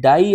2.5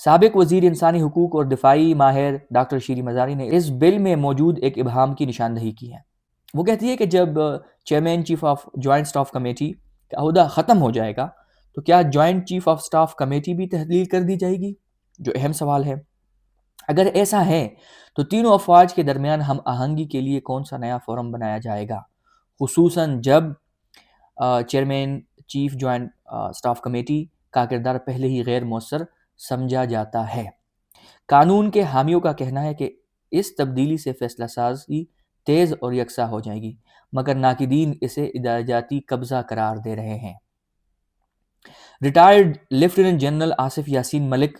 سابق وزیر انسانی حقوق اور دفاعی ماہر ڈاکٹر شیری مزاری نے اس بل میں موجود ایک ابہام کی نشاندہی کی ہے۔ وہ کہتی ہے کہ جب chairman chief of joint staff committee کا عہدہ ختم ہو جائے گا تو کیا joint chief of staff committee بھی تحلیل کر دی جائے گی، جو اہم سوال ہے۔ اگر ایسا ہے تو تینوں افواج کے درمیان ہم آہنگی کے لیے کون سا نیا فورم بنایا جائے گا، خصوصاً جب chairman chief joint staff committee کا کردار پہلے ہی غیر مؤثر سمجھا جاتا ہے۔ قانون کے حامیوں کا کہنا ہے کہ اس تبدیلی سے فیصلہ سازی تیز اور یکساں ہو جائے گی، مگر ناقدین اسے ادارجاتی قبضہ قرار دے رہے ہیں۔ Retired lieutenant general Asif Yasin Malik,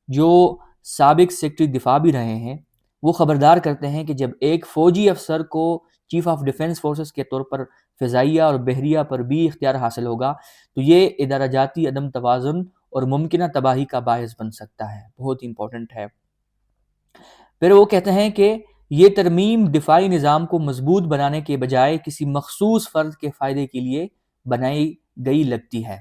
جو سابق سیکرٹری دفاع بھی رہے ہیں، وہ خبردار کرتے ہیں کہ جب ایک فوجی افسر کو چیف آف ڈیفنس فورسز کے طور پر فضائیہ اور بحریہ پر بھی اختیار حاصل ہوگا تو یہ ادارہ جاتی عدم توازن اور ممکنہ تباہی کا باعث بن سکتا ہے۔ بہت امپورٹنٹ ہے۔ پھر وہ کہتے ہیں کہ یہ ترمیم دفاعی نظام کو مضبوط بنانے کے بجائے کسی مخصوص فرد کے فائدے کے لیے بنائی گئی لگتی ہے۔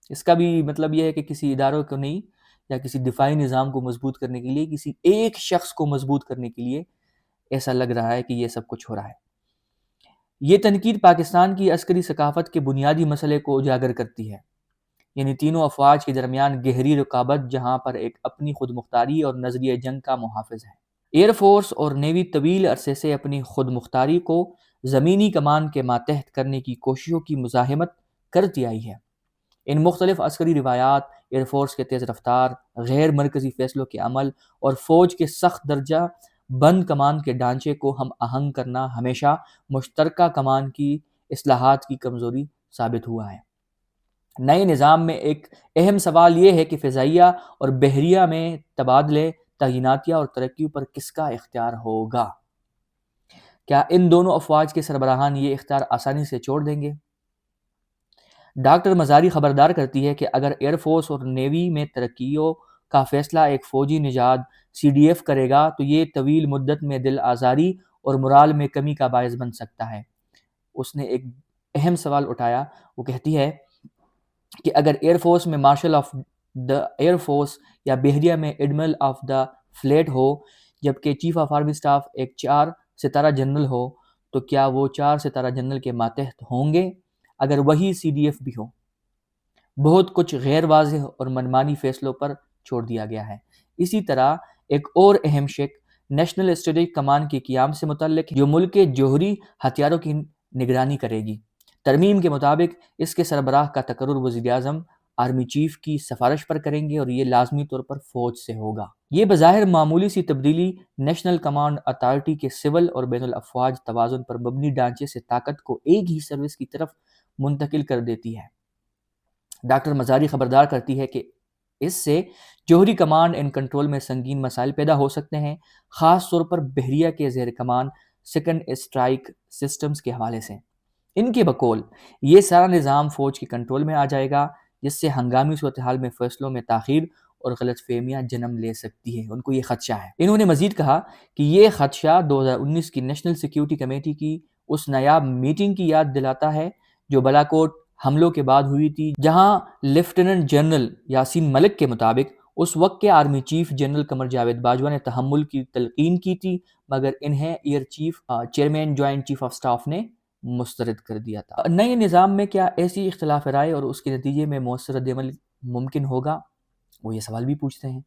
اس کا بھی مطلب یہ ہے کہ کسی اداروں کو نہیں، یا کسی دفاعی نظام کو مضبوط کرنے کے لیے، کسی ایک شخص کو مضبوط کرنے کے لیے ایسا لگ رہا ہے کہ یہ سب کچھ ہو رہا ہے۔ یہ تنقید پاکستان کی عسکری ثقافت کے بنیادی مسئلے کو اجاگر کرتی ہے، یعنی تینوں افواج کے درمیان گہری رقابت جہاں پر ایک اپنی خود مختاری اور نظریہ جنگ کا محافظ ہے۔ ایئر فورس اور نیوی طویل عرصے سے اپنی خود مختاری کو زمینی کمان کے ماتحت کرنے کی کوششوں کی مزاحمت کرتی آئی ہے۔ ان مختلف عسکری روایات، ایئر فورس کے تیز رفتار، غیر مرکزی فیصلوں کے عمل اور فوج کے سخت درجہ بند کمان کے ڈھانچے کو ہم آہنگ کرنا ہمیشہ مشترکہ کمان کی اصلاحات کی کمزوری ثابت ہوا ہے۔ نئے نظام میں ایک اہم سوال یہ ہے کہ فضائیہ اور بحریہ میں تبادلے، تعیناتیہ اور ترقیوں پر کس کا اختیار ہوگا۔ کیا ان دونوں افواج کے سربراہان یہ اختیار آسانی سے چھوڑ دیں گے؟ ڈاکٹر مزاری خبردار کرتی ہے کہ اگر ایئر فورس اور نیوی میں ترقیوں کا فیصلہ ایک فوجی نژاد CDF کرے گا تو یہ طویل مدت میں دل آزاری اور مرال میں کمی کا باعث بن سکتا ہے۔ اس نے ایک اہم سوال اٹھایا۔ وہ کہتی ہے کہ اگر ایئر فورس میں martial of the air force یا بحریہ میں ایڈمرل آف دا فلیٹ ہو، جبکہ چیف آف آرمی اسٹاف ایک 4 ستارہ جنرل ہو، تو کیا وہ 4 ستارہ جنرل کے ماتحت ہوں گے اگر وہی CDF بھی ہو؟ بہت کچھ غیر واضح اور منمانی فیصلوں پر چھوڑ دیا گیا ہے۔ اسی طرح ایک اور اہم شق نیشنل اسٹریٹجک کمان کے قیام سے متعلق ہے، جو ملک کے جوہری ہتھیاروں کی نگرانی کرے گی۔ ترمیم کے مطابق اس کے سربراہ کا تقرر وزیر اعظم آرمی چیف کی سفارش پر کریں گے اور یہ لازمی طور پر فوج سے ہوگا۔ یہ بظاہر معمولی سی تبدیلی نیشنل کمانڈ اتھارٹی کے سول اور بین الافواج توازن پر مبنی ڈھانچے سے طاقت کو ایک ہی سروس کی طرف منتقل کر دیتی ہے۔ ڈاکٹر مزاری خبردار کرتی ہے کہ اس سے جوہری کمانڈ اینڈ کنٹرول میں سنگین مسائل پیدا ہو سکتے ہیں، خاص طور پر بحریہ کے زیر کمان سیکنڈ اسٹرائک سسٹمز کے حوالے سے۔ ان کے بقول یہ سارا نظام فوج کے کنٹرول میں آ جائے گا، جس سے ہنگامی صورتحال میں فیصلوں میں تاخیر اور غلط فہمیاں جنم لے سکتی ہے۔ ان کو یہ خدشہ ہے۔ انہوں نے مزید کہا کہ یہ خدشہ 2019 کی نیشنل سیکیورٹی کمیٹی کی اس نایاب میٹنگ کی یاد دلاتا ہے جو بالاکوٹ حملوں کے بعد ہوئی تھی، جہاں لیفٹیننٹ جنرل یاسین ملک کے مطابق اس وقت کے army chief general Qamar Javed Bajwa نے تحمل کی تلقین کی تھی، مگر انہیں air chairman joint chief of staff نے مسترد کر دیا تھا۔ نئے نظام میں کیا ایسی اختلاف رائے اور اس کے نتیجے میں مؤثر رد عمل ممکن ہوگا؟ وہ یہ سوال بھی پوچھتے ہیں۔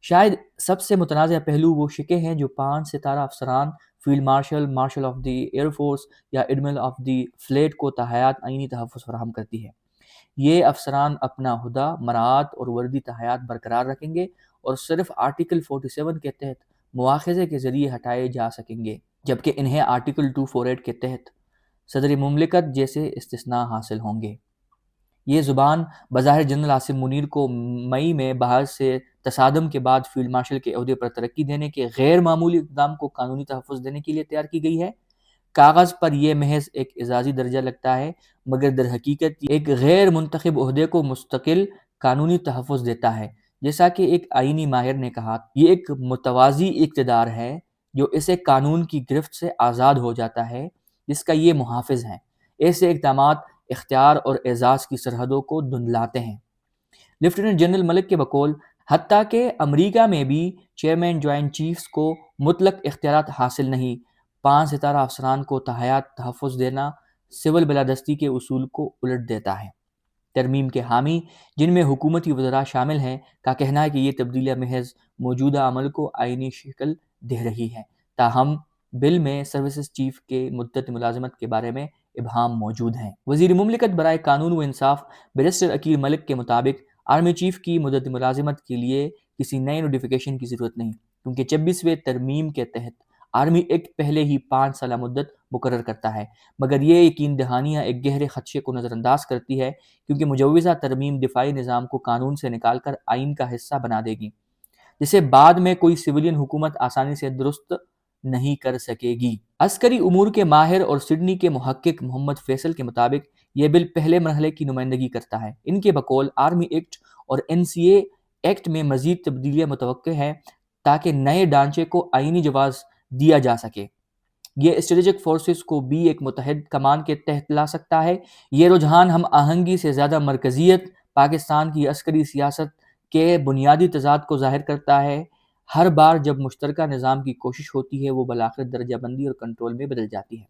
شاید سب سے متنازع پہلو وہ شقیں ہیں جو 5 ستارہ افسران، field marshal, martial of the air force یا ایڈمرل آف دی فلیٹ کو تحیات آئینی تحفظ فراہم کرتی ہے۔ یہ افسران اپنا عہدہ، مراعات اور وردی تحیات برقرار رکھیں گے اور صرف آرٹیکل 47 کے تحت مواخذے کے ذریعے ہٹائے جا سکیں گے، جبکہ انہیں آرٹیکل 248 کے تحت صدر مملکت جیسے استثناء حاصل ہوں گے۔ یہ زبان بظاہر جنرل عاصم منیر کو مئی میں بحث سے تصادم کے بعد فیلڈ مارشل کے عہدے پر ترقی دینے کے غیر معمولی اقدام کو قانونی تحفظ دینے کے لیے تیار کی گئی ہے۔ کاغذ پر یہ محض ایک اعزازی درجہ لگتا ہے، مگر در حقیقت یہ ایک غیر منتخب عہدے کو مستقل قانونی تحفظ دیتا ہے۔ جیسا کہ ایک آئینی ماہر نے کہا، یہ ایک متوازی اقتدار ہے جو اسے قانون کی گرفت سے آزاد ہو جاتا ہے، جس کا یہ محافظ ہیں۔ ایسے اقدامات اختیار اور اعزاز کی سرحدوں کو دھندلاتے ہیں۔ لیفٹیننٹ جنرل ملک کے بقول حتیٰ کہ امریکہ میں بھی چیئرمین جوائنٹ چیفز کو مطلق اختیارات حاصل نہیں۔ 5 ستارہ افسران کو تحیات تحفظ دینا سول بالادستی کے اصول کو الٹ دیتا ہے۔ ترمیم کے حامی، جن میں حکومتی وزراء شامل ہیں، کا کہنا ہے کہ یہ تبدیلیاں محض موجودہ عمل کو آئینی شکل دے رہی ہیں، تاہم بل میں سروسز چیف کے مدت ملازمت کے بارے میں ابہام موجود ہیں۔ وزیر مملکت برائے قانون و انصاف بیرسٹر عقیل ملک کے مطابق آرمی چیف کی مدت ملازمت کے لیے کسی نئے نوٹیفیکیشن کی ضرورت نہیں، کیونکہ 26ویں ترمیم کے تحت آرمی ایکٹ پہلے ہی 5 سالہ مدت مقرر کرتا ہے، مگر یہ یقین دہانیاں ایک گہرے خدشے کو نظر انداز کرتی ہے، کیونکہ مجوزہ ترمیم دفاعی نظام کو قانون سے نکال کر آئین کا حصہ بنا دے گی، جسے بعد میں کوئی سویلین حکومت آسانی سے درست نہیں کر سکے گی۔ عسکری امور کے ماہر اور سڈنی کے محقق محمد فیصل کے مطابق یہ بل پہلے مرحلے کی نمائندگی کرتا ہے۔ ان کے بقول آرمی ایکٹ اور NCA ایکٹ میں مزید تبدیلیاں متوقع ہیں تاکہ نئے ڈھانچے کو آئینی جواز دیا جا سکے۔ یہ اسٹریٹجک فورسز کو بھی ایک متحد کمان کے تحت لا سکتا ہے۔ یہ رجحان ہم آہنگی سے زیادہ مرکزیت پاکستان کی عسکری سیاست کے بنیادی تضاد کو ظاہر کرتا ہے۔ ہر بار جب مشترکہ نظام کی کوشش ہوتی ہے وہ بالآخر درجہ بندی اور کنٹرول میں بدل جاتی ہے۔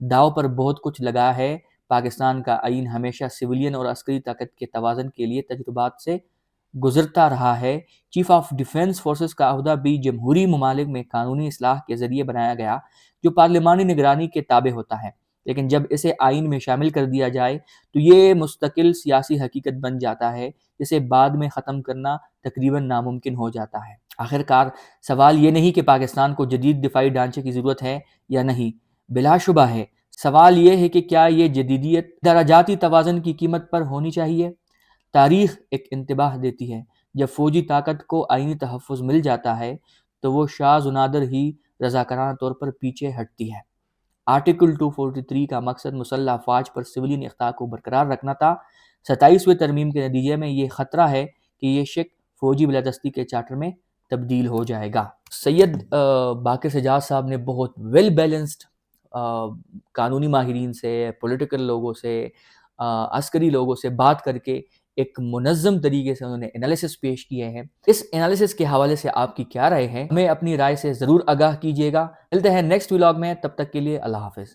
داؤ پر بہت کچھ لگا ہے۔ پاکستان کا آئین ہمیشہ سویلین اور عسکری طاقت کے توازن کے لیے تجربات سے گزرتا رہا ہے۔ چیف آف ڈیفنس فورسز کا عہدہ بھی جمہوری ممالک میں قانونی اصلاح کے ذریعے بنایا گیا جو پارلیمانی نگرانی کے تابع ہوتا ہے، لیکن جب اسے آئین میں شامل کر دیا جائے تو یہ مستقل سیاسی حقیقت بن جاتا ہے جسے بعد میں ختم کرنا تقریباً ناممکن ہو جاتا ہے۔ آخرکار سوال یہ نہیں کہ پاکستان کو جدید دفاعی ڈھانچے کی ضرورت ہے یا نہیں، بلا شبہ ہے۔ سوال یہ ہے کہ کیا یہ جدیدیت درجاتی توازن کی قیمت پر ہونی چاہیے؟ تاریخ ایک انتباہ دیتی ہے، جب فوجی طاقت کو آئینی تحفظ مل جاتا ہے تو وہ شاذ و نادر ہی رضاکارانہ طور پر پیچھے ہٹتی ہے۔ آرٹیکل 243 کا مقصد مسلح افواج پر سویلین اخطار کو برقرار رکھنا تھا۔ 27ویں ترمیم کے نتیجے میں یہ خطرہ ہے کہ یہ شق فوجی بالادستی کے چارٹر میں تبدیل ہو جائے گا۔ سید باقر سجاد صاحب نے بہت ویل بیلنسڈ قانونی ماہرین سے، پولیٹیکل لوگوں سے، عسکری لوگوں سے بات کر کے ایک منظم طریقے سے انہوں نے انالیسس پیش کیے ہیں۔ اس انالیسس کے حوالے سے آپ کی کیا رائے ہے؟ ہمیں اپنی رائے سے ضرور آگاہ کیجیے گا۔ ملتے ہیں نیکسٹ ولاگ میں، تب تک کے لیے اللہ حافظ۔